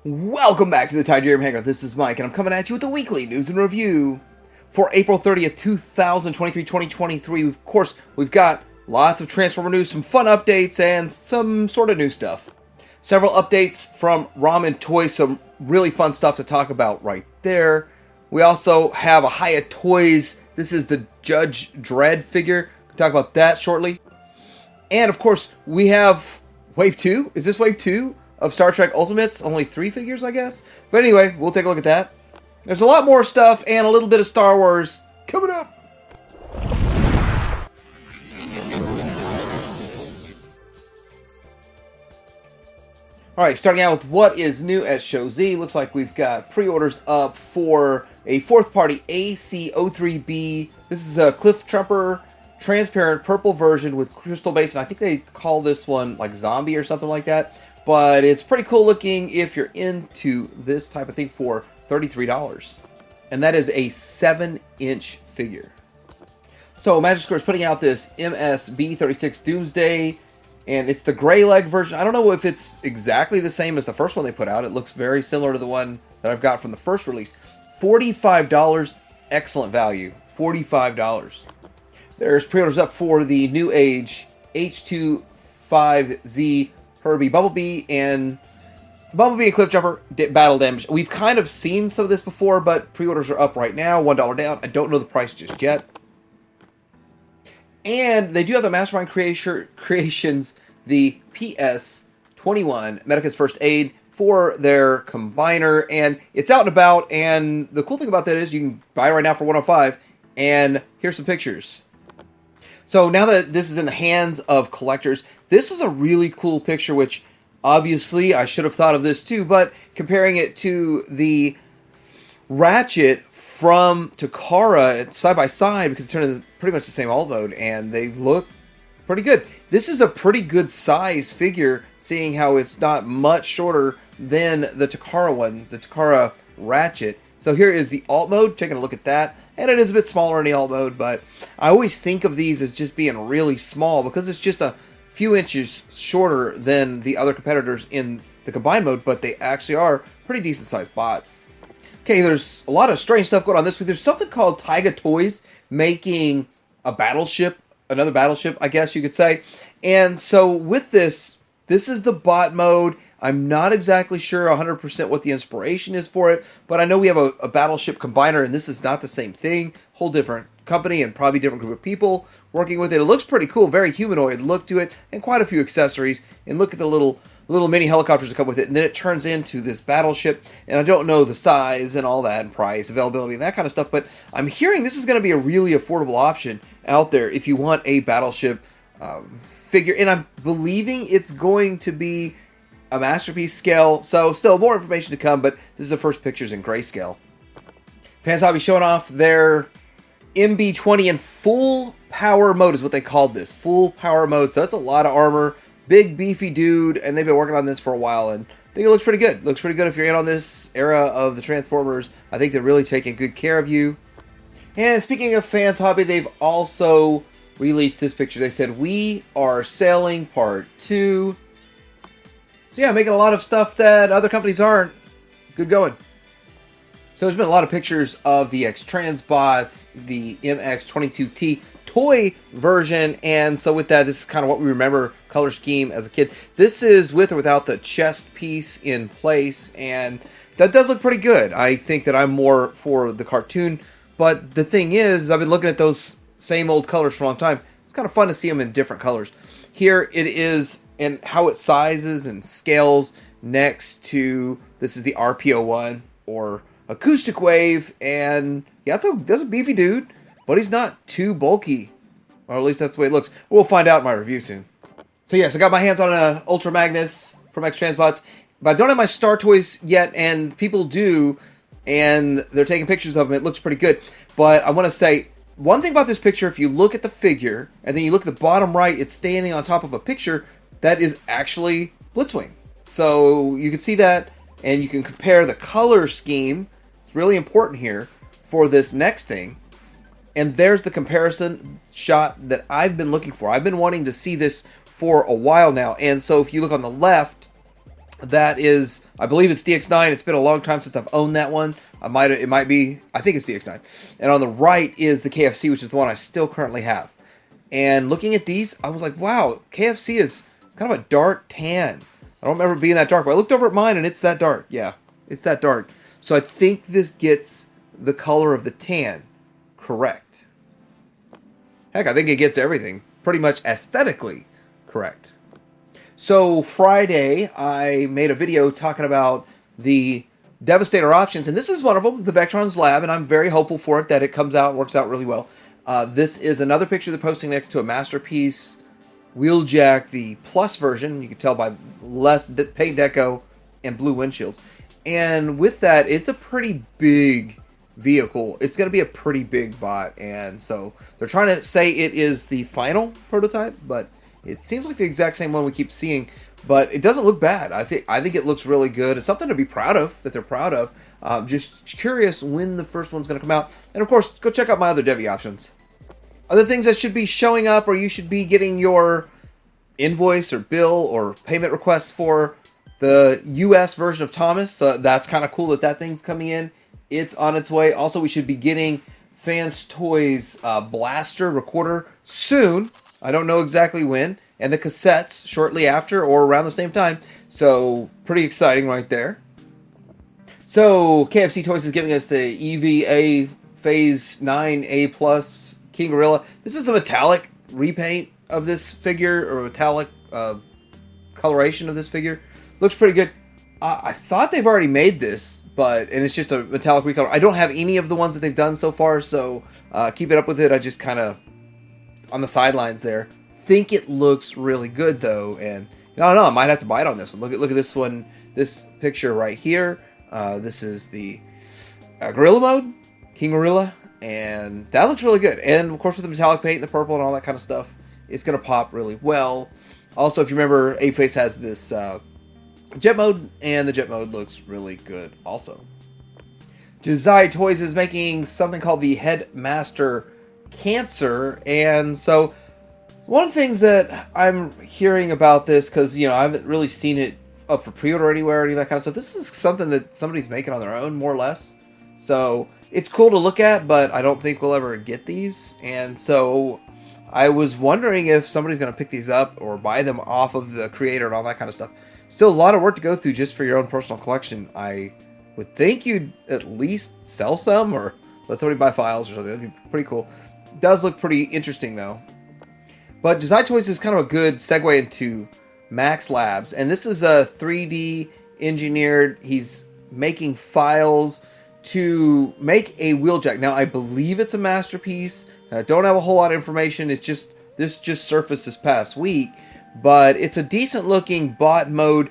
Welcome back to the Titanium Hangar. This is Mike, and I'm coming at you with the weekly news and review for April 30th, 2023. Of course, we've got lots of Transformer news, some fun updates, and some sort of new stuff. Several updates from Ramen Toy, some really fun stuff to talk about right there. We also have a Hiya Toys. This is the Judge Dredd figure. We'll talk about that shortly. And of course, we have Wave 2. Is this Wave 2? Of Star Trek Ultimates, only 3 figures, I guess. But anyway, we'll take a look at that. There's a lot more stuff and a little bit of Star Wars coming up. Alright, starting out with what is new at Show Z. Looks like we've got pre-orders up for a fourth party AC03B. This is a Cliff Trumper transparent purple version with crystal base, and I think they call this one like Zombie or something like that. But it's pretty cool looking if you're into this type of thing for $33. And that is a 7-inch figure. So Magic Square is putting out this MSB36 Doomsday, and it's the gray leg version. I don't know if it's exactly the same as the first one they put out. It looks very similar to the one that I've got from the first release. $45, excellent value. $45. There's pre-orders up for the New Age H25Z Herbie, Bumblebee, and Cliff Jumper Battle Damage. We've kind of seen some of this before, but pre-orders are up right now, $1 down. I don't know the price just yet. And they do have the Mastermind Creations, the PS21 Medica's First Aid for their combiner, and it's out and about. And the cool thing about that is you can buy it right now for $105. And here's some pictures. So now that this is in the hands of collectors, this is a really cool picture, which obviously I should have thought of this too, but comparing it to the Ratchet from Takara side by side, because it's in pretty much the same alt mode, and they look pretty good. This is a pretty good size figure, seeing how it's not much shorter than the Takara one, the Takara Ratchet. So here is the alt mode, taking a look at that. And it is a bit smaller in the alt mode, but I always think of these as just being really small because it's just a few inches shorter than the other competitors in the combined mode, but they actually are pretty decent sized bots. Okay, there's a lot of strange stuff going on this week. There's something called Taiga Toys making a battleship, another battleship, I guess you could say. And so with this is the bot mode. I'm not exactly sure 100% what the inspiration is for it, but I know we have a battleship combiner, and this is not the same thing. Whole different company and probably different group of people working with it. It looks pretty cool, very humanoid look to it, and quite a few accessories. And look at the little mini helicopters that come with it, and then it turns into this battleship. And I don't know the size and all that, and price, availability, and that kind of stuff, but I'm hearing this is going to be a really affordable option out there if you want a battleship figure. And I'm believing it's going to be a masterpiece scale, so still more information to come, but this is the first pictures in grayscale. Fans Hobby showing off their MB20 in full power mode is what they called this, full power mode. So that's a lot of armor, big beefy dude, and they've been working on this for a while, and I think it looks pretty good. Looks pretty good if you're in on this era of the Transformers. I think they're really taking good care of you. And speaking of Fans Hobby, they've also released this picture. They said, "We are selling part 2." So yeah, making a lot of stuff that other companies aren't. Good going. So there's been a lot of pictures of the X-Trans bots, the MX22T toy version, and so with that, this is kind of what we remember color scheme as a kid. This is with or without the chest piece in place, and that does look pretty good. I think that I'm more for the cartoon, but the thing is, I've been looking at those same old colors for a long time. It's kind of fun to see them in different colors. Here it is, and how it sizes and scales next to, this is the RPO1 or Acoustic Wave, and yeah, that's a beefy dude, but he's not too bulky, or at least that's the way it looks. We'll find out in my review soon. So yes, I got my hands on an Ultra Magnus from X-Transbots, but I don't have my Star Toys yet, and people do, and they're taking pictures of them. It looks pretty good, but I want to say one thing about this picture. If you look at the figure, and then you look at the bottom right, it's standing on top of a picture that is actually Blitzwing. So you can see that, and you can compare the color scheme. It's really important here for this next thing. And there's the comparison shot that I've been looking for. I've been wanting to see this for a while now. And so if you look on the left, That is, I believe it's DX9. It's been a long time since I've owned that one. I think it's DX9. And on the right is the KFC, which is the one I still currently have. And looking at these, I was like, wow, KFC is kind of a dark tan. I don't remember it being that dark, but I looked over at mine and it's that dark. Yeah, it's that dark. So I think this gets the color of the tan correct. Heck, I think it gets everything pretty much aesthetically correct. So Friday, I made a video talking about the Devastator options, and this is one of them, the Vectron's Lab, and I'm very hopeful for it that it comes out and works out really well. This is another picture they're posting next to a Masterpiece Wheeljack, the Plus version. You can tell by less paint deco and blue windshields. And with that, it's a pretty big vehicle. It's going to be a pretty big bot, and so they're trying to say it is the final prototype, but it seems like the exact same one we keep seeing, but it doesn't look bad. I think it looks really good. It's something to be proud of, that they're proud of. Just curious when the first one's going to come out. And of course, go check out my other Devi options. Other things that should be showing up, or you should be getting your invoice or bill or payment requests for the US version of Thomas. That's kind of cool that thing's coming in. It's on its way. Also, we should be getting Fans Toys Blaster recorder soon. I don't know exactly when. And the cassettes shortly after or around the same time. So, pretty exciting right there. So, KFC Toys is giving us the EVA Phase 9A Plus King Gorilla. This is a metallic repaint of this figure, or metallic coloration of this figure. Looks pretty good. I thought they've already made this, and it's just a metallic recolor. I don't have any of the ones that they've done so far, so keep it up with it. I just kind of on the sidelines there. Think it looks really good though, and I don't know. I might have to bite on this one. Look at this one. This picture right here. This is the Gorilla mode, King Gorilla, and that looks really good. And of course, with the metallic paint, and the purple, and all that kind of stuff, it's gonna pop really well. Also, if you remember, Apeface has this jet mode, and the jet mode looks really good also. Jazai Toys is making something called the Headmaster Cancer, and so one of the things that I'm hearing about this, because I haven't really seen it up for pre-order anywhere or any of that kind of stuff. This is something that somebody's making on their own, more or less. So it's cool to look at, but I don't think we'll ever get these. And so I was wondering if somebody's going to pick these up or buy them off of the creator and all that kind of stuff. Still a lot of work to go through just for your own personal collection. I would think you'd at least sell some or let somebody buy files or something. That'd be pretty cool. It does look pretty interesting though. But Jazai Toys is kind of a good segue into Max Labs. And this is a 3D engineered. He's making files to make a wheeljack. Now, I believe it's a masterpiece. I don't have a whole lot of information. This just surfaced this past week. But it's a decent looking bot mode.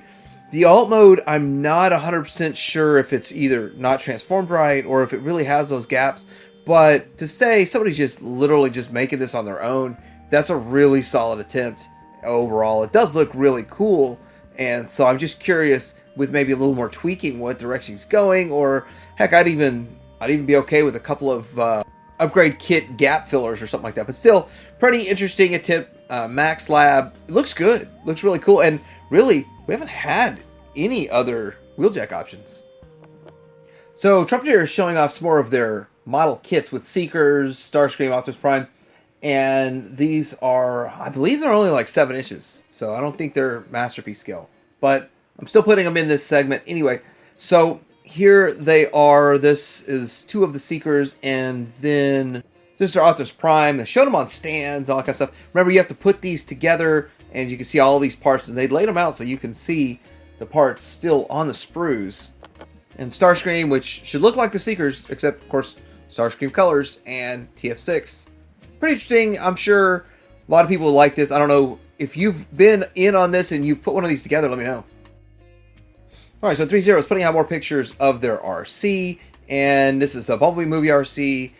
The alt mode, I'm not 100% sure if it's either not transformed right or if it really has those gaps. But to say somebody's just literally just making this on their own, that's a really solid attempt overall. It does look really cool, and so I'm just curious with maybe a little more tweaking what direction he's going, or heck, I'd even be okay with a couple of upgrade kit gap fillers or something like that. But still, pretty interesting attempt. Max Lab, it looks good, looks really cool, and really we haven't had any other wheeljack options. So Trumpeter is showing off some more of their model kits with Seekers, Starscream, Optimus Prime. And these are, I believe they're only like 7 inches. So I don't think they're masterpiece scale. But I'm still putting them in this segment anyway. So here they are. This is 2 of the Seekers. And then Sister Optimus Prime. They showed them on stands, all that kind of stuff. Remember, you have to put these together. And you can see all these parts. And they laid them out so you can see the parts still on the sprues. And Starscream, which should look like the Seekers. Except, of course, Starscream colors and TF6. Pretty interesting. I'm sure a lot of people like this. I don't know if you've been in on this and you've put one of these together. Let me know. All right, so 3-0 is putting out more pictures of their RC, and this is a Bumblebee movie RC,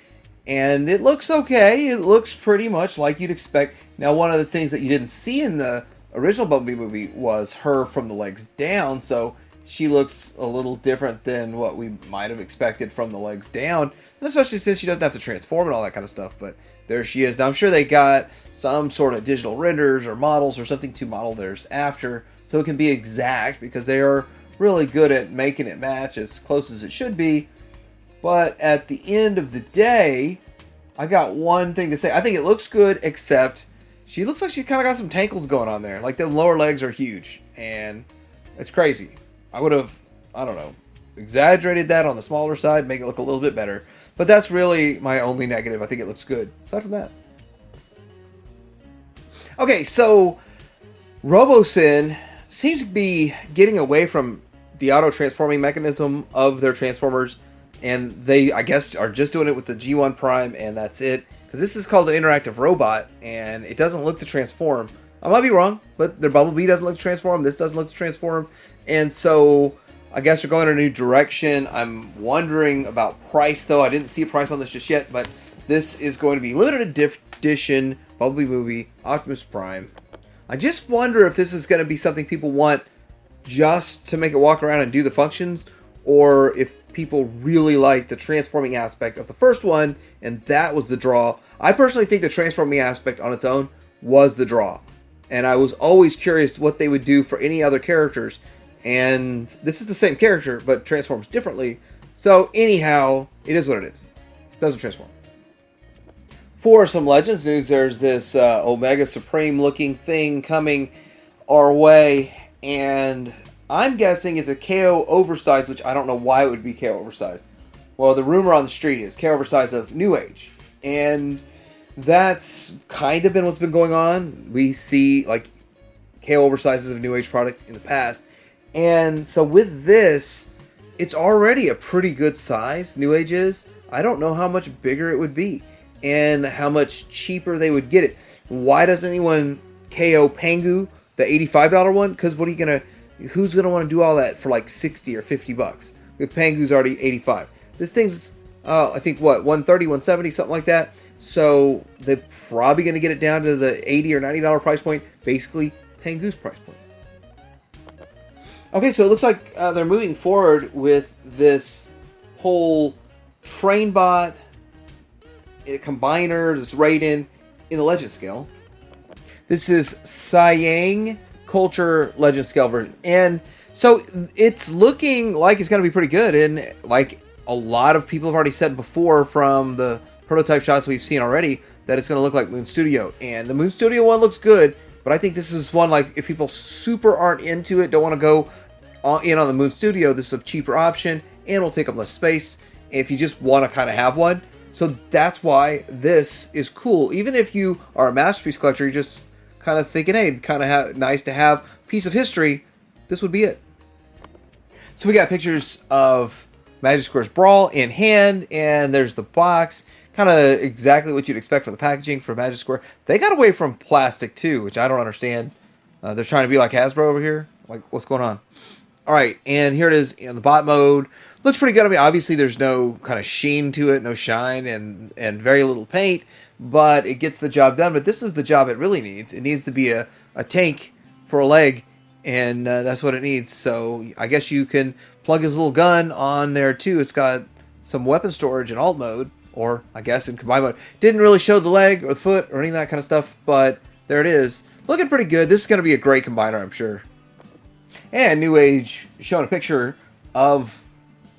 and it looks okay. It looks pretty much like you'd expect. Now, one of the things that you didn't see in the original Bumblebee movie was her from the legs down, so she looks a little different than what we might have expected from the legs down, and especially since she doesn't have to transform and all that kind of stuff, but there she is. Now, I'm sure they got some sort of digital renders or models or something to model theirs after, so it can be exact, because they are really good at making it match as close as it should be. But at the end of the day, I got one thing to say. I think it looks good, except she looks like she's kind of got some tankles going on there. Like, the lower legs are huge, and it's crazy. I would have, I don't know, exaggerated that on the smaller side, make it look a little bit better. But that's really my only negative. I think it looks good, aside from that. Okay, so RoboSyn seems to be getting away from the auto-transforming mechanism of their Transformers, and they, I guess, are just doing it with the G1 Prime, and that's it. Because this is called an interactive robot, and it doesn't look to transform. I might be wrong, but their Bumblebee doesn't look to transform. This doesn't look to transform. And so I guess they're going in a new direction. I'm wondering about price, though. I didn't see a price on this just yet, but this is going to be limited edition Bumblebee movie, Optimus Prime. I just wonder if this is going to be something people want just to make it walk around and do the functions, or if people really like the transforming aspect of the first one, and that was the draw. I personally think the transforming aspect on its own was the draw. And I was always curious what they would do for any other characters. And this is the same character, but transforms differently. So anyhow, it is what it is. It doesn't transform. For some Legends news, there's this Omega Supreme looking thing coming our way. And I'm guessing it's a KO oversized, which I don't know why it would be KO oversized. Well, the rumor on the street is KO oversized of New Age. And that's kind of been what's been going on. We see like KO oversizes of New Age product in the past. And so with this, it's already a pretty good size, New Age is. I don't know how much bigger it would be and how much cheaper they would get it. Why doesn't anyone KO Pangu, the $85 one? Because what are you going to... Who's going to want to do all that for like 60 or 50 bucks? If Pangu's already 85. This thing's, I think, what, 130, 170, something like that. So they're probably going to get it down to the $80 or $90 price point. Basically, Pangu's price point. Okay, so it looks like they're moving forward with this whole Trainbot combiner, this Raiden in the Legend scale. This is Sayang Culture Legend scale version, and so it's looking like it's going to be pretty good. And like a lot of people have already said before, from the prototype shots we've seen already, that it's going to look like Moon Studio, and the Moon Studio one looks good. But I think this is one, like, if people super aren't into it, don't want to go in on the Moon Studio, this is a cheaper option and will take up less space if you just want to kind of have one. So that's why this is cool. Even if you are a Masterpiece collector, you're just kind of thinking, hey, kind of nice to have a piece of history, this would be it. So we got pictures of Magic Square's Brawl in hand, and there's the box. Kind of exactly what you'd expect from the packaging for Magic Square. They got away from plastic too, which I don't understand. They're trying to be like Hasbro over here. Like, what's going on? All right, and here it is in the bot mode. Looks pretty good. I mean, obviously there's no kind of sheen to it, no shine, and very little paint, but it gets the job done. But this is the job it really needs. It needs to be a tank for a leg, and that's what it needs. So I guess you can plug his little gun on there too. It's got some weapon storage in alt mode, or I guess in combine mode. Didn't really show the leg or the foot or any of that kind of stuff, but there it is. Looking pretty good. This is going to be a great combiner, I'm sure. And New Age showing a picture of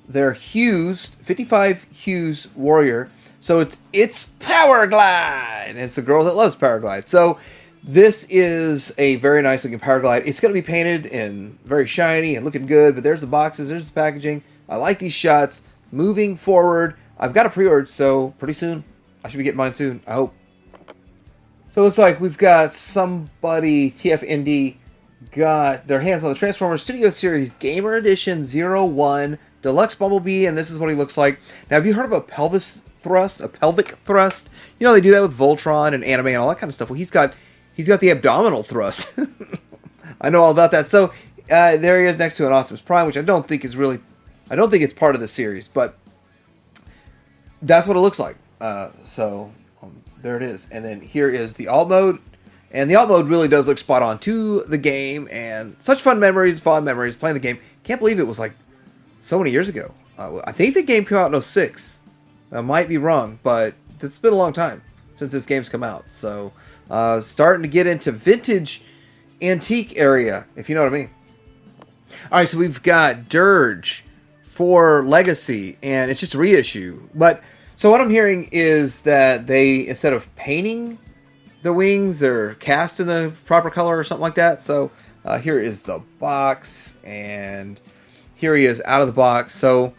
their Hughes, 55 Hughes Warrior. So it's Powerglide. And it's the girl that loves Powerglide. So this is a very nice looking Powerglide. It's going to be painted in very shiny and looking good. But there's the boxes. There's the packaging. I like these shots. Moving forward, I've got a pre-order, so pretty soon. I should be getting mine soon, I hope. So it looks like we've got somebody, TFND, got their hands on the Transformers Studio Series Gamer Edition 01 Deluxe Bumblebee, and this is what he looks like. Now, have you heard of a pelvis thrust, a pelvic thrust? You know, they do that with Voltron and anime and all that kind of stuff. Well, he's got the abdominal thrust. I know all about that. So there he is next to an Optimus Prime, which I don't think it's part of the series, but that's what it looks like. There it is. And then here is the alt mode. And the alt mode really does look spot on to the game. And such fond memories playing the game. Can't believe it was like so many years ago. I think the game came out in 06. I might be wrong, but it's been a long time since this game's come out. So starting to get into vintage antique area, if you know what I mean. All right, so we've got Dirge for Legacy, and it's just a reissue. But so what I'm hearing is that they, instead of painting the wings, they're cast in the proper color or something like that. So here is the box, and here he is out of the box. So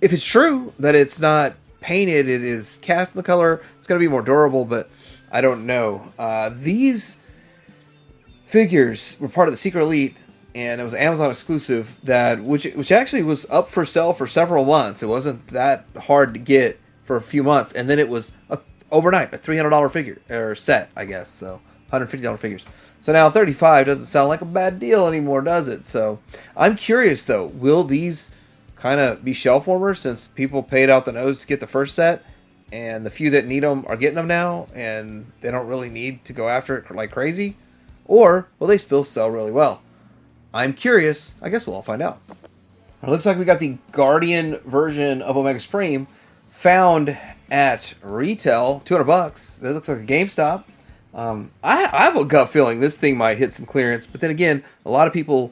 if it's true that it's not painted, it is cast in the color, it's going to be more durable, but I don't know. These figures were part of the Secret Elite, and it was Amazon exclusive, that which actually was up for sale for several months. It wasn't that hard to get for a few months, and then it was overnight a $300 figure or set, I guess. So $150 figures. So now $35 doesn't sound like a bad deal anymore, does it? So I'm curious though, will these kind of be shelf warmers since people paid out the nose to get the first set, and the few that need them are getting them now, and they don't really need to go after it like crazy? Or will they still sell really well? I'm curious. I guess we'll all find out. It looks like we got the Guardian version of Omega Supreme found at retail, $200. That looks like a GameStop. I have a gut feeling this thing might hit some clearance, but then again, a lot of people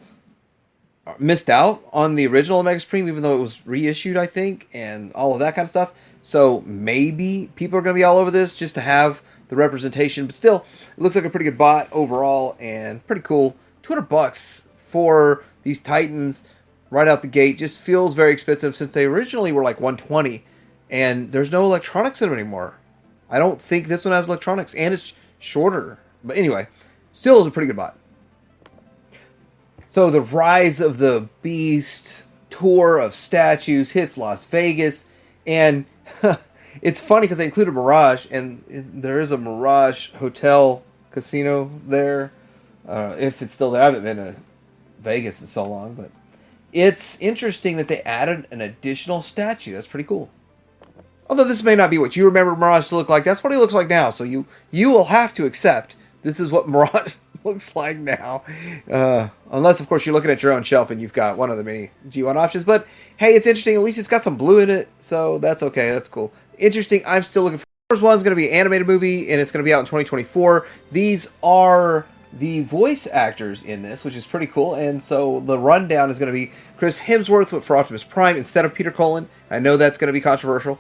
missed out on the original Omega Supreme, even though it was reissued, I think, and all of that kind of stuff. So maybe people are going to be all over this just to have the representation, but still, it looks like a pretty good bot overall and pretty cool. $200 for these Titans right out the gate just feels very expensive since they originally were like $120, and there's no electronics in them anymore. I don't think this one has electronics, and it's shorter. But anyway, still is a pretty good bot. So the Rise of the Beast tour of statues hits Las Vegas, and it's funny because they included Mirage, and there is a Mirage hotel casino there. If it's still there, I haven't been to Vegas in so long, but it's interesting that they added an additional statue. That's pretty cool. Although this may not be what you remember Mirage to look like, that's what he looks like now. So you will have to accept this is what Mirage looks like now. Unless, of course, you're looking at your own shelf and you've got one of the many G1 options. But hey, it's interesting. At least it's got some blue in it, so that's okay. That's cool. Interesting. I'm still looking for. The first one's going to be an animated movie, and it's going to be out in 2024. These are the voice actors in this, which is pretty cool. And so the rundown is going to be Chris Hemsworth for Optimus Prime instead of Peter Cullen. I know that's going to be controversial.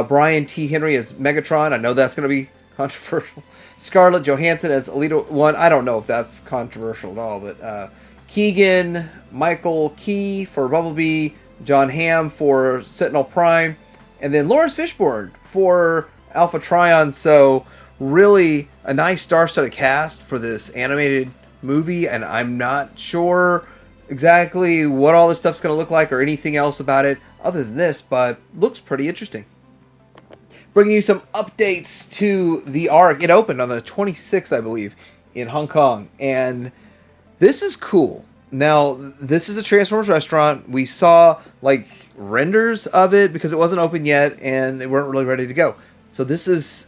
Brian T. Henry as Megatron. I know that's going to be controversial. Scarlett Johansson as Elite One. I don't know if that's controversial at all, but Keegan Michael Key for Bumblebee, John Hamm for Sentinel Prime, and then Lawrence Fishburne for Alpha Trion. So really a nice star-studded cast for this animated movie, and I'm not sure exactly what all this stuff's going to look like or anything else about it other than this, but looks pretty interesting. Bringing you some updates to the Ark. It opened on the 26th, I believe, in Hong Kong, and this is cool. Now, this is a Transformers restaurant. We saw like renders of it because it wasn't open yet and they weren't really ready to go. So this is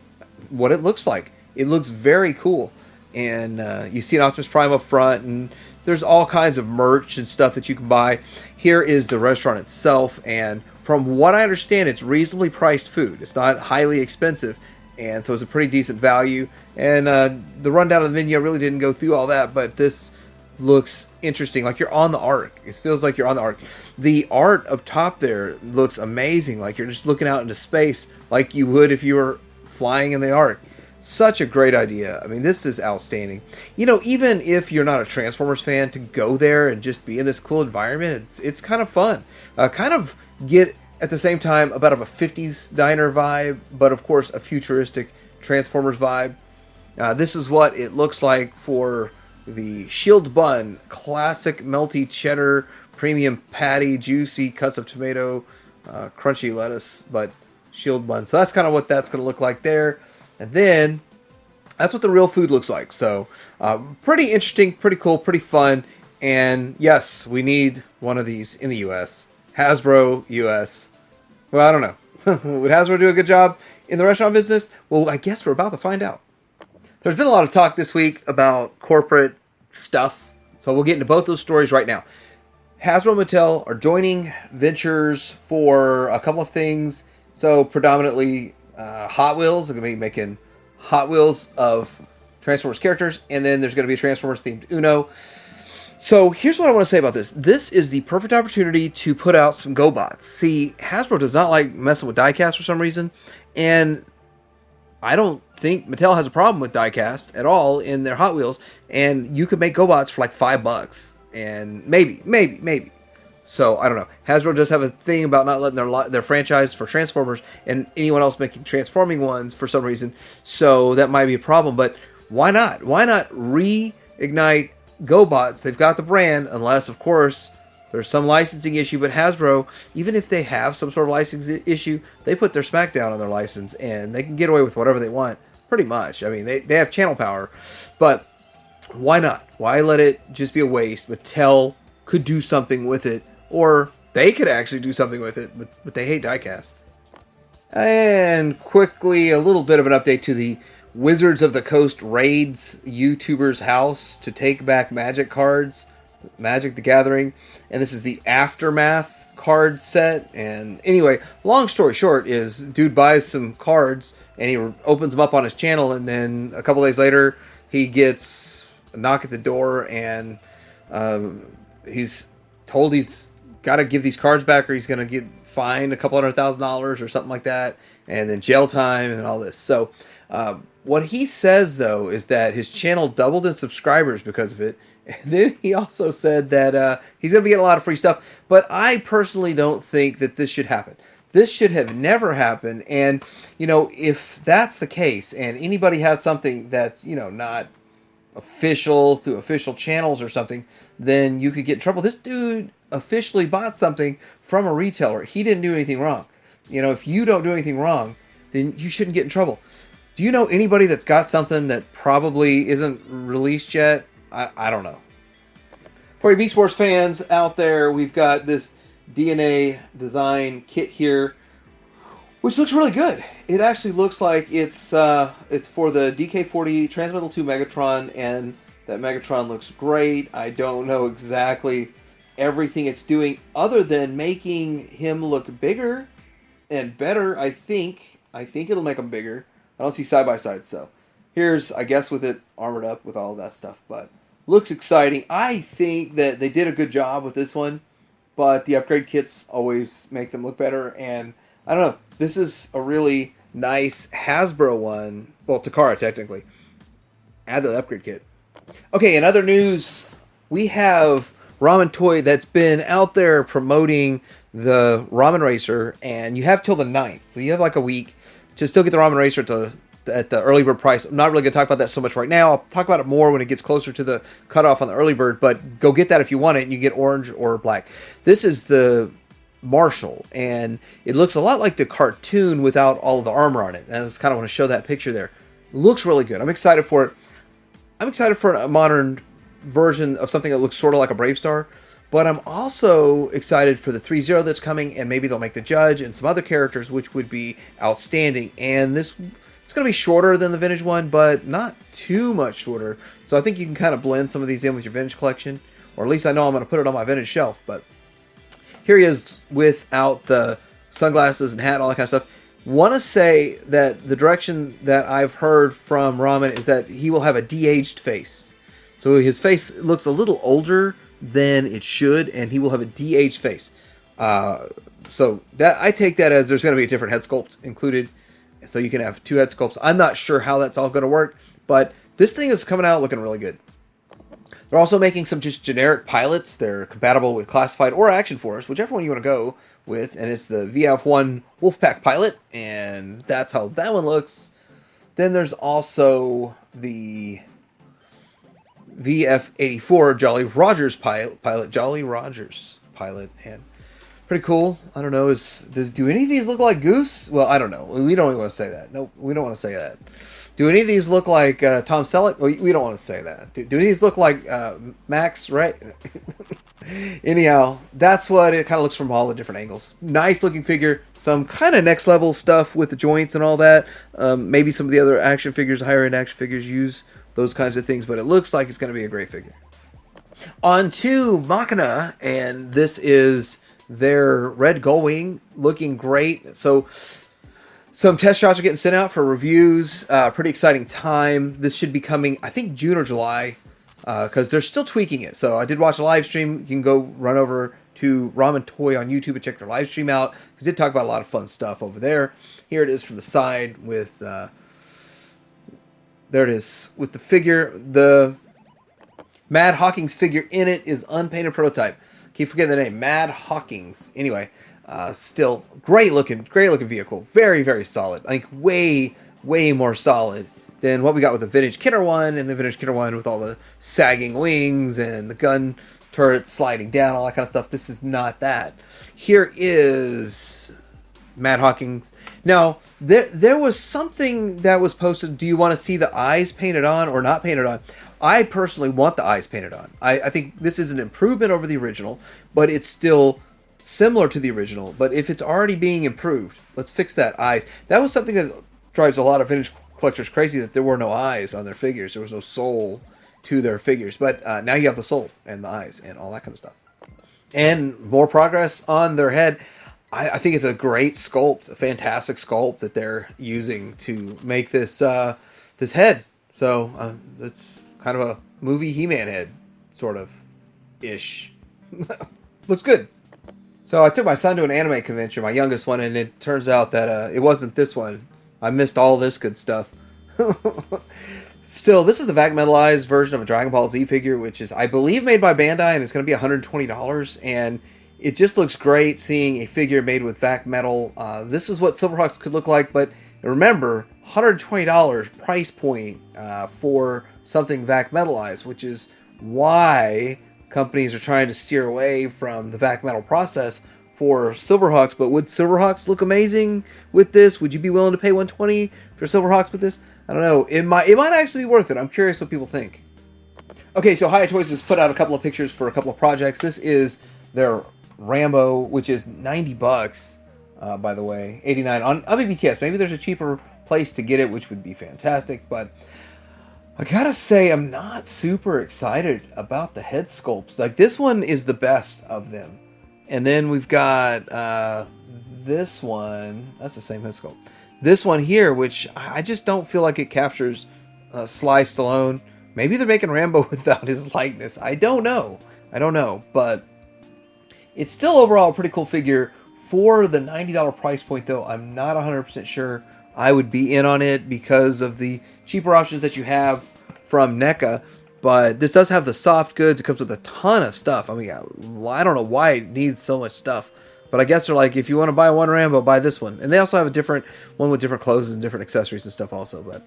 what it looks like. It looks very cool, and you see an Optimus Prime up front, and there's all kinds of merch and stuff that you can buy. Here is the restaurant itself, and from what I understand, it's reasonably priced food. It's not highly expensive, and so it's a pretty decent value. And the rundown of the menu, I really didn't go through all that, but this looks interesting. Like you're on the Ark. It feels like you're on the Ark. The art up top there looks amazing. Like you're just looking out into space like you would if you were flying in the Ark. Such a great idea. I mean, this is outstanding. You know, even if you're not a Transformers fan, to go there and just be in this cool environment, it's kind of fun. Kind of get, at the same time, about of a 50s diner vibe, but of course a futuristic Transformers vibe. This is what it looks like for the Shield Bun. Classic melty cheddar, premium patty, juicy cuts of tomato, crunchy lettuce, but Shield Bun. So that's kind of what that's going to look like there. And then that's what the real food looks like. So pretty interesting, pretty cool, pretty fun. And yes, we need one of these in the U.S. Hasbro U.S. Well, I don't know. Would Hasbro do a good job in the restaurant business? Well, I guess we're about to find out. There's been a lot of talk this week about corporate stuff. So we'll get into both those stories right now. Hasbro and Mattel are joining ventures for a couple of things. So predominantly Hot Wheels. They're going to be making Hot Wheels of Transformers characters, and then there's going to be a Transformers themed Uno. So here's what I want to say about this. This is the perfect opportunity to put out some GoBots. See, Hasbro does not like messing with diecast for some reason, and I don't think Mattel has a problem with diecast at all in their Hot Wheels, and you could make GoBots for like $5, and maybe. So I don't know. Hasbro does have a thing about not letting their franchise for Transformers and anyone else making transforming ones for some reason. So that might be a problem, but why not? Why not reignite GoBots? They've got the brand, unless of course there's some licensing issue. But Hasbro, even if they have some sort of licensing issue, they put their SmackDown on their license, and they can get away with whatever they want, pretty much. I mean, they have channel power, but why not? Why let it just be a waste? Mattel could do something with it, or they could actually do something with it, but they hate diecast. And quickly, a little bit of an update to the Wizards of the Coast raids YouTuber's house to take back Magic cards, Magic the Gathering, and this is the Aftermath card set. And anyway, long story short is dude buys some cards and he opens them up on his channel, and then a couple days later he gets a knock at the door, and he's told he's got to give these cards back or he's going to get fined a couple $100,000 or something like that, and then jail time and all this. So what he says, though, is that his channel doubled in subscribers because of it. And then he also said that he's going to be getting a lot of free stuff. But I personally don't think that this should happen. This should have never happened. And, you know, if that's the case and anybody has something that's, you know, not official through official channels or something, then you could get in trouble. This dude officially bought something from a retailer. He didn't do anything wrong. You know, if you don't do anything wrong, then you shouldn't get in trouble. Do you know anybody that's got something that probably isn't released yet? I don't know. For you Beast Wars fans out there, we've got this DNA design kit here, which looks really good. It actually looks like it's for the DK40 Transmetal 2 Megatron, and that Megatron looks great. I don't know exactly everything it's doing other than making him look bigger and better. I think it'll make him bigger. I don't see side-by-side, so here's, I guess, with it armored up with all that stuff, but looks exciting. I think that they did a good job with this one, but the upgrade kits always make them look better, and I don't know, this is a really nice Hasbro one. Well, Takara, technically. Add the upgrade kit. Okay, in other news, we have Ramen Toy that's been out there promoting the Ramen Racer, and you have till the 9th, so you have like a week to still get the Ramen Racer at the early bird price. I'm not really going to talk about that so much right now. I'll talk about it more when it gets closer to the cutoff on the early bird, but go get that if you want it, and you get orange or black. This is the Marshall, and it looks a lot like the cartoon without all of the armor on it. And I just kind of want to show that picture there. It looks really good. I'm excited for it. I'm excited for a modern version of something that looks sort of like a Bravestarr, but I'm also excited for the 3-0 that's coming, and maybe they'll make the Judge and some other characters, which would be outstanding. And this, it's going to be shorter than the vintage one, but not too much shorter. So I think you can kind of blend some of these in with your vintage collection, or at least I know I'm going to put it on my vintage shelf. But here he is without the sunglasses and hat and all that kind of stuff. Want to say that the direction that I've heard from Ramen is that he will have a de-aged face. So his face looks a little older than it should, and he will have a de-aged face. So that, I take that as there's going to be a different head sculpt included, so you can have 2 head sculpts. I'm not sure how that's all going to work, but this thing is coming out looking really good. They're also making some just generic pilots. They're compatible with Classified or Action Force, whichever one you want to go with, and it's the VF1 Wolfpack pilot, and that's how that one looks. Then there's also the VF84 Jolly Rogers pilot, Jolly Rogers pilot, and pretty cool. I don't know, do any of these look like Goose? Well, I don't know. We don't even want to say that. Nope, we don't want to say that. Do any of these look like Tom Selleck? We don't want to say that. Do any of these look like Max, right? Anyhow, that's what it kind of looks from all the different angles. Nice looking figure. Some kind of next level stuff with the joints and all that. Maybe some of the other action figures, higher end action figures use those kinds of things, but it looks like it's going to be a great figure. On to Machina, and this is their red gull wing, looking great. So Some test shots are getting sent out for reviews. Pretty exciting time. This should be coming, I think, June or July, because they're still tweaking it. So I did watch a live stream. You can go run over to Ramen Toy on YouTube and check their live stream out, because they did talk about a lot of fun stuff over there. Here it is from the side with, there it is, with the figure. The Mad Hawkins figure in it is unpainted prototype. Keep forgetting the name, Mad Hawkins. Anyway, still great looking vehicle. Very, very solid. I think way more solid than what we got with the vintage Kidder one, and the vintage Kidder one with all the sagging wings and the gun turret sliding down, all that kind of stuff. This is not that. Here is Mad Hawkins. Now, there was something that was posted. Do you want to see the eyes painted on or not painted on? I personally want the eyes painted on. I think this is an improvement over the original, but it's still similar to the original. But if it's already being improved, let's fix that eyes. That was something that drives a lot of vintage collectors crazy, that there were no eyes on their figures. There was no soul to their figures. But now you have the soul and the eyes and all that kind of stuff. And more progress on their head. I think it's a great sculpt, a fantastic sculpt that they're using to make this this head. So it's kind of a movie He-Man head, sort of ish. Looks good. So I took my son to an anime convention, my youngest one, and it turns out that it wasn't this one. I missed all this good stuff. Still, this is a Vac Metalized version of a Dragon Ball Z figure, which is, I believe, made by Bandai, and it's going to be $120. And it just looks great seeing a figure made with Vac Metal. This is what Silverhawks could look like, but remember, $120 price point for something Vac Metalized, which is why companies are trying to steer away from the Vac Metal process for Silverhawks. But would Silverhawks look amazing with this? Would you be willing to pay $120 for Silverhawks with this? I don't know. It might actually be worth it. I'm curious what people think. Okay, so Hiya Toys has put out a couple of pictures for a couple of projects. This is their Rambo, which is $90, by the way, $89 on BBTS. Maybe there's a cheaper place to get it, which would be fantastic. But I gotta say, I'm not super excited about the head sculpts. Like, this one is the best of them. And then we've got this one. That's the same head sculpt. This one here, which I just don't feel like it captures Sly Stallone. Maybe they're making Rambo without his likeness. I don't know. But it's still overall a pretty cool figure. For the $90 price point, though, I'm not 100% sure I would be in on it because of the cheaper options that you have from NECA. But this does have the soft goods. It comes with a ton of stuff. I mean, I don't know why it needs so much stuff. But I guess they're like, if you want to buy one Rambo, buy this one. And they also have a different one with different clothes and different accessories and stuff also. But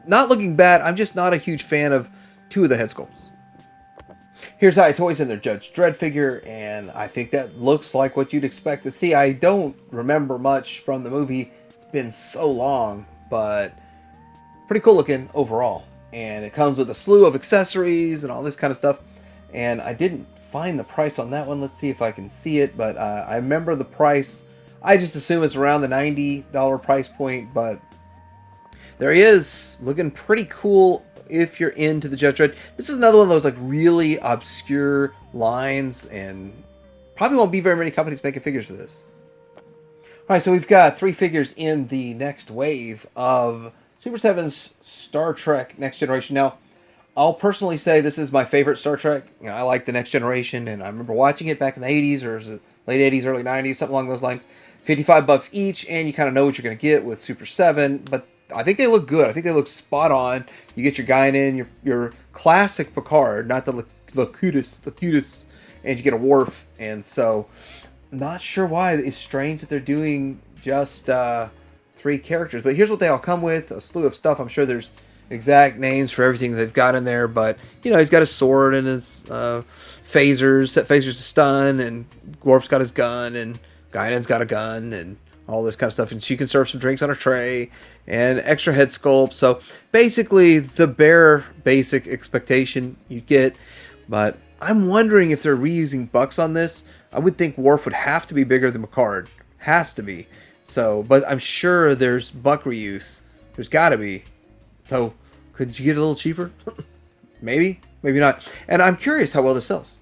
not looking bad. I'm just not a huge fan of two of the head sculpts. Here's Hiya Toys and their Judge Dredd figure, and I think that looks like what you'd expect to see. I don't remember much from the movie. It's been so long, but pretty cool looking overall. And it comes with a slew of accessories and all this kind of stuff. And I didn't find the price on that one. Let's see if I can see it, but I remember the price. I just assume it's around the $90 price point, but there he is, looking pretty cool if you're into the Judge Dredd. This is another one of those like really obscure lines, and probably won't be very many companies making figures for this. Alright, so we've got 3 figures in the next wave of Super 7's Star Trek Next Generation. Now, I'll personally say this is my favorite Star Trek. You know, I like the Next Generation, and I remember watching it back in the 80s, or was it late 80s, early 90s, something along those lines. $55 each, and you kind of know what you're going to get with Super 7, but I think they look good. I think they look spot on. You get your Guinan, your classic Picard, not the Locutus, and you get a Worf. And so, not sure why. It's strange that they're doing just 3 characters. But here's what they all come with: a slew of stuff. I'm sure there's exact names for everything they've got in there. But you know, he's got his sword and his phasers, set phasers to stun, and Worf's got his gun, and Guinan's got a gun, and all this kind of stuff. And she can serve some drinks on a tray, and extra head sculpt. So basically the bare basic expectation you get. But I'm wondering if they're reusing bucks on this. I would think Worf would have to be bigger than Picard. Has to be. So, but I'm sure there's buck reuse. There's got to be. So could you get it a little cheaper? Maybe. Maybe not. And I'm curious how well this sells.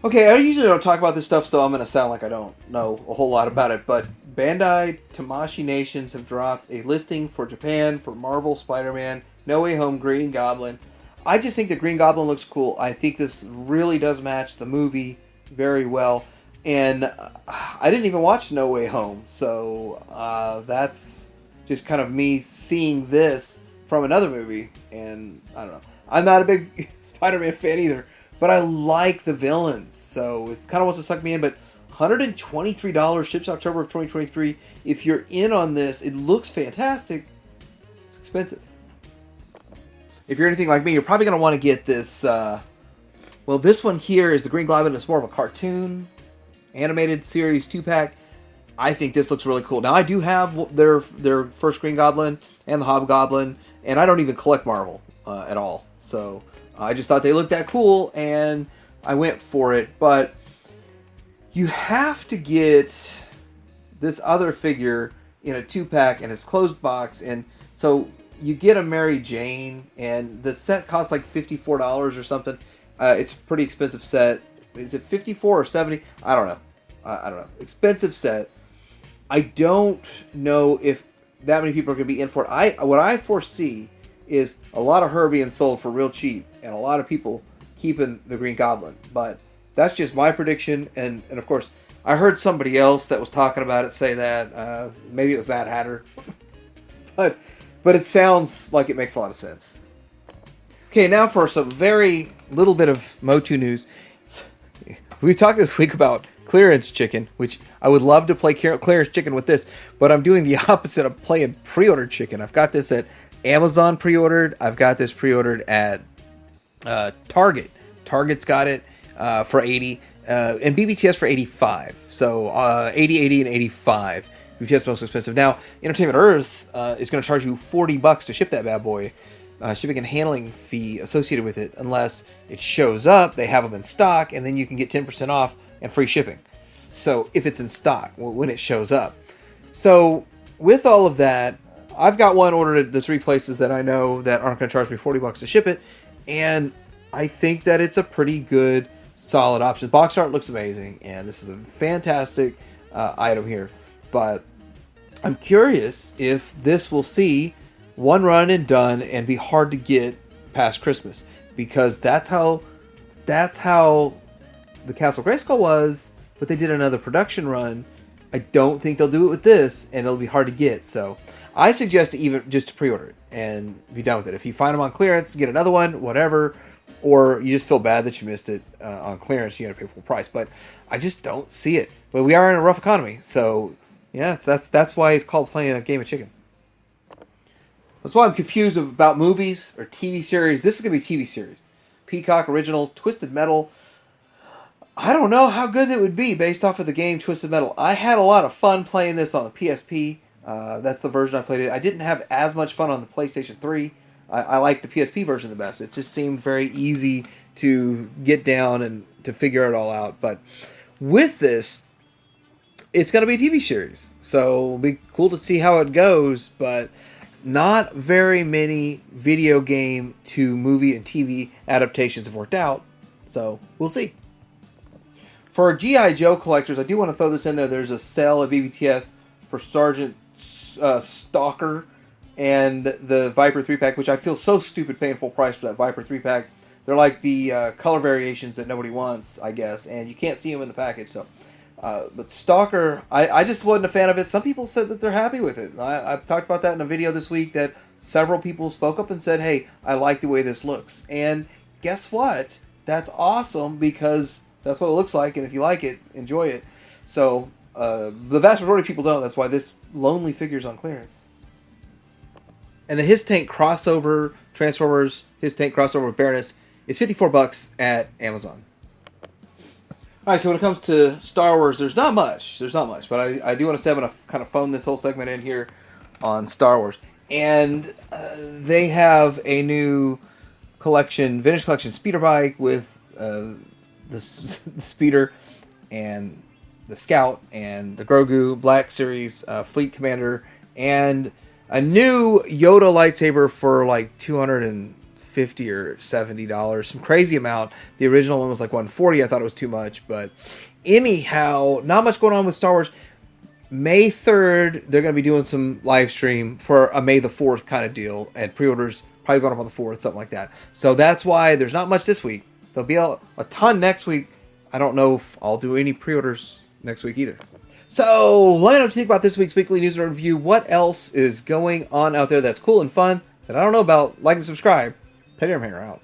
Okay, I usually don't talk about this stuff, so I'm going to sound like I don't know a whole lot about it, but Bandai Tamashii Nations have dropped a listing for Japan for Marvel Spider-Man No Way Home Green Goblin. I just think the Green Goblin looks cool. I think this really does match the movie very well. And I didn't even watch No Way Home, so that's just kind of me seeing this from another movie. And I don't know. I'm not a big Spider-Man fan either, but I like the villains, so it's kind of wants to suck me in. But $123 ships October of 2023. If you're in on this, it looks fantastic. It's expensive. If you're anything like me, you're probably going to want to get this. Well, this one here is the Green Goblin. It's more of a cartoon, animated series 2-pack. I think this looks really cool. Now, I do have their first Green Goblin and the Hobgoblin, and I don't even collect Marvel at all. So I just thought they looked that cool, and I went for it. But you have to get this other figure in a 2-pack and it's closed box, and so you get a Mary Jane, and the set costs like $54 or something. It's a pretty expensive set. Is it $54 or $70? I don't know. I don't know. Expensive set. I don't know if that many people are going to be in for it. What I foresee is a lot of her being sold for real cheap, and a lot of people keeping the Green Goblin. But that's just my prediction, and of course, I heard somebody else that was talking about it say that. Maybe it was Mad Hatter. but it sounds like it makes a lot of sense. Okay, now for some very little bit of MOTU news. We talked this week about clearance chicken, which I would love to play clearance chicken with this, but I'm doing the opposite of playing pre-ordered chicken. I've got this at Amazon pre-ordered. I've got this pre-ordered at Target. Target's got it for $80, and BBTS for $85. So $80, $80, and $85. BBTS most expensive. Now, Entertainment Earth is going to charge you $40 to ship that bad boy. Shipping and handling fee associated with it, unless it shows up, they have them in stock, and then you can get 10% off and free shipping. So if it's in stock when it shows up. So with all of that, I've got one ordered at the 3 places that I know that aren't going to charge me $40 to ship it, and I think that it's a pretty good, solid option. Box art looks amazing, and this is a fantastic item here. But I'm curious if this will see one run and done and be hard to get past Christmas, because that's how the Castle Grayskull was, but they did another production run. I don't think they'll do it with this, and it'll be hard to get. So I suggest even just to pre-order it and be done with it. If you find them on clearance, get another one, whatever, or you just feel bad that you missed it on clearance, you got to pay full price. But I just don't see it. But we are in a rough economy, so yeah, that's why it's called playing a game of chicken. That's why I'm confused about movies or TV series. This is going to be a TV series. Peacock original, Twisted Metal. I don't know how good it would be based off of the game Twisted Metal. I had a lot of fun playing this on the PSP. That's the version I played it. I didn't have as much fun on the PlayStation 3. I like the PSP version the best. It just seemed very easy to get down and to figure it all out. But with this, it's going to be a TV series. So it'll be cool to see how it goes, but not very many video game to movie and TV adaptations have worked out, so we'll see. For G.I. Joe collectors, I do want to throw this in there. There's a sale at BBTS for Sergeant Stalker and the Viper 3-pack, which I feel so stupid paying full price for that Viper 3-pack. They're like the color variations that nobody wants, I guess, and you can't see them in the package, so... but Stalker, I just wasn't a fan of it. Some people said that they're happy with it. I've talked about that in a video this week, that several people spoke up and said, hey, I like the way this looks. And guess what? That's awesome, because that's what it looks like, and if you like it, enjoy it. So the vast majority of people don't. That's why this lonely figure's on clearance. And the His Tank crossover Transformers, His Tank crossover with Baroness is $54 at Amazon. Alright, so when it comes to Star Wars, there's not much, but I do want to say I'm going to kind of phone this whole segment in here on Star Wars. And they have a new collection, vintage collection speeder bike with the speeder and the Scout and the Grogu Black Series Fleet Commander, and a new Yoda lightsaber for like $250 or $70, some crazy amount. The original one was like $140. I thought it was too much, but anyhow, not much going on with Star Wars. May 3rd, they're going to be doing some live stream for a May the 4th kind of deal, and pre-orders probably going up on the 4th, something like that. So that's why there's not much this week. There'll be a ton next week. I don't know if I'll do any pre-orders next week either. So let me know what you think about this week's weekly news and review. What else is going on out there that's cool and fun that I don't know about? Like and subscribe. Teddy Hanger out.